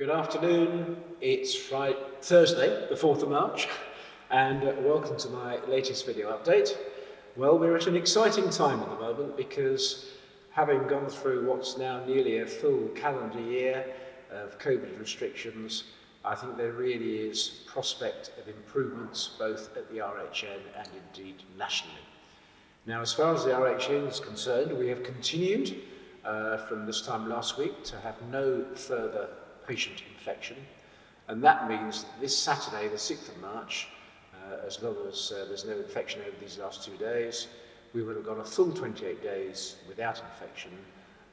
Good afternoon, it's Thursday, the 4th of March, and welcome to my latest video update. Well, we're at an exciting time at the moment because having gone through what's now nearly a full calendar year of COVID restrictions, I think there really is prospect of improvements both at the RHN and indeed nationally. Now, as far as the RHN is concerned, we have continued from this time last week to have no further patient infection, and that means that this Saturday, the 6th of March, as long as there's no infection over these last 2 days, we will have got a full 28 days without infection,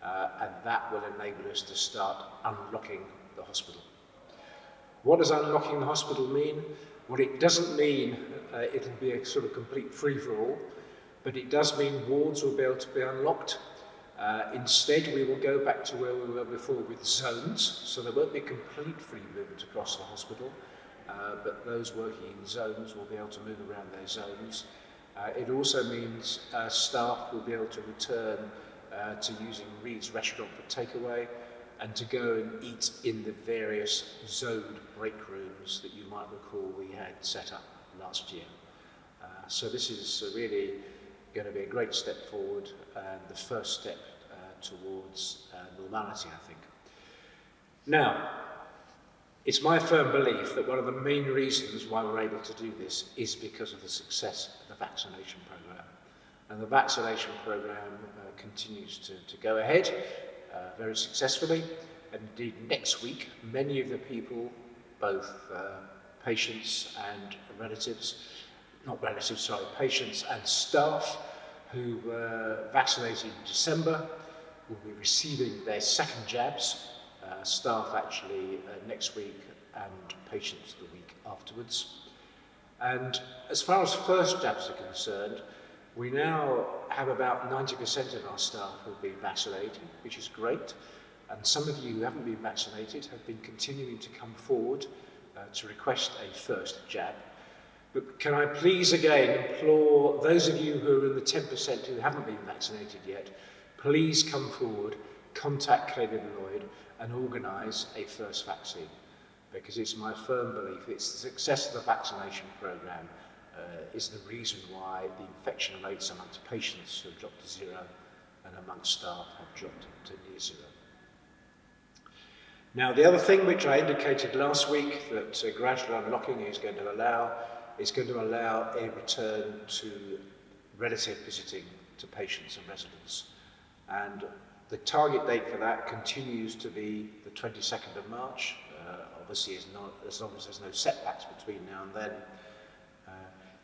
and that will enable us to start unlocking the hospital. What does unlocking the hospital mean? Well, it doesn't mean it'll be a sort of complete free-for-all, but it does mean wards will be able to be unlocked. Instead, we will go back to where we were before with zones, so there won't be complete free movement across the hospital, but those working in zones will be able to move around their zones. It also means staff will be able to return to using Reed's restaurant for takeaway and to go and eat in the various zoned break rooms that you might recall we had set up last year. So this is really going to be a great step forward and the first step towards normality, I think. Now, it's my firm belief that one of the main reasons why we're able to do this is because of the success of the vaccination program. And the vaccination program continues to go ahead very successfully. And indeed, next week, many of the people, both patients and patients and staff who were vaccinated in December will be receiving their second jabs, staff actually next week and patients the week afterwards. And as far as first jabs are concerned, we now have about 90% of our staff who have been vaccinated, which is great. And some of you who haven't been vaccinated have been continuing to come forward to request a first jab. But can I please again implore those of you who are in the 10% who haven't been vaccinated yet, please come forward, contact David Lloyd and organise a first vaccine. Because it's my firm belief it's the success of the vaccination programme is the reason why the infection rates amongst patients have dropped to zero and amongst staff have dropped to near zero. Now, the other thing which I indicated last week that gradual unlocking is going to allow a return to relative visiting to patients and residents. And the target date for that continues to be the 22nd of March. Obviously, as long as there's no setbacks between now and then.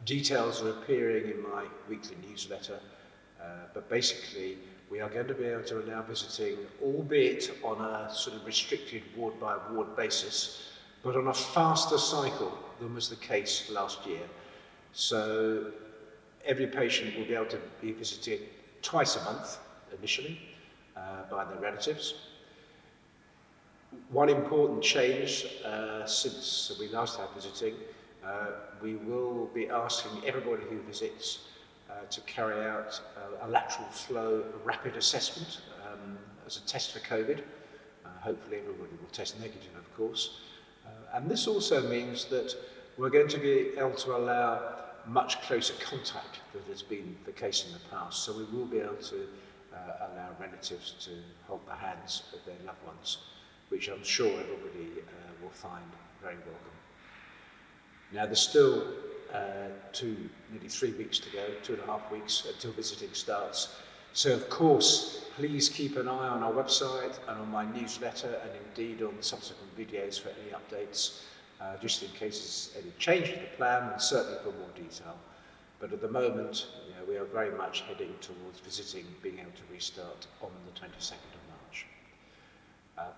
Details are appearing in my weekly newsletter, but basically we are going to be able to allow visiting, albeit on a sort of restricted ward-by-ward basis, but on a faster cycle than was the case last year. So every patient will be able to be visited twice a month initially by their relatives. One important change since we last had visiting, we will be asking everybody who visits to carry out a lateral flow rapid assessment as a test for COVID. Hopefully everybody will test negative, of course. And this also means that we're going to be able to allow much closer contact than has been the case in the past. So we will be able to allow relatives to hold the hands of their loved ones, which I'm sure everybody will find very welcome. Now, there's still nearly 3 weeks to go, 2.5 weeks until visiting starts. So, of course, please keep an eye on our website and on my newsletter and indeed on subsequent videos for any updates, just in case there's any change to the plan and certainly for more detail. But at the moment, we are very much heading towards visiting being able to restart on the 22nd of March.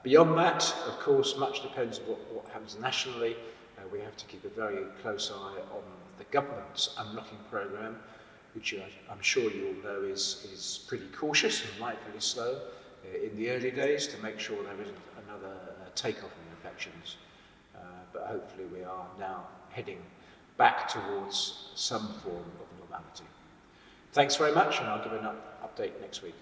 Beyond that, of course, much depends on what happens nationally. We have to keep a very close eye on the government's unlocking programme, which I'm sure you all know is pretty cautious and rightfully slow in the early days to make sure there isn't another take-off in infections. But hopefully we are now heading back towards some form of normality. Thanks very much, and I'll give an update next week.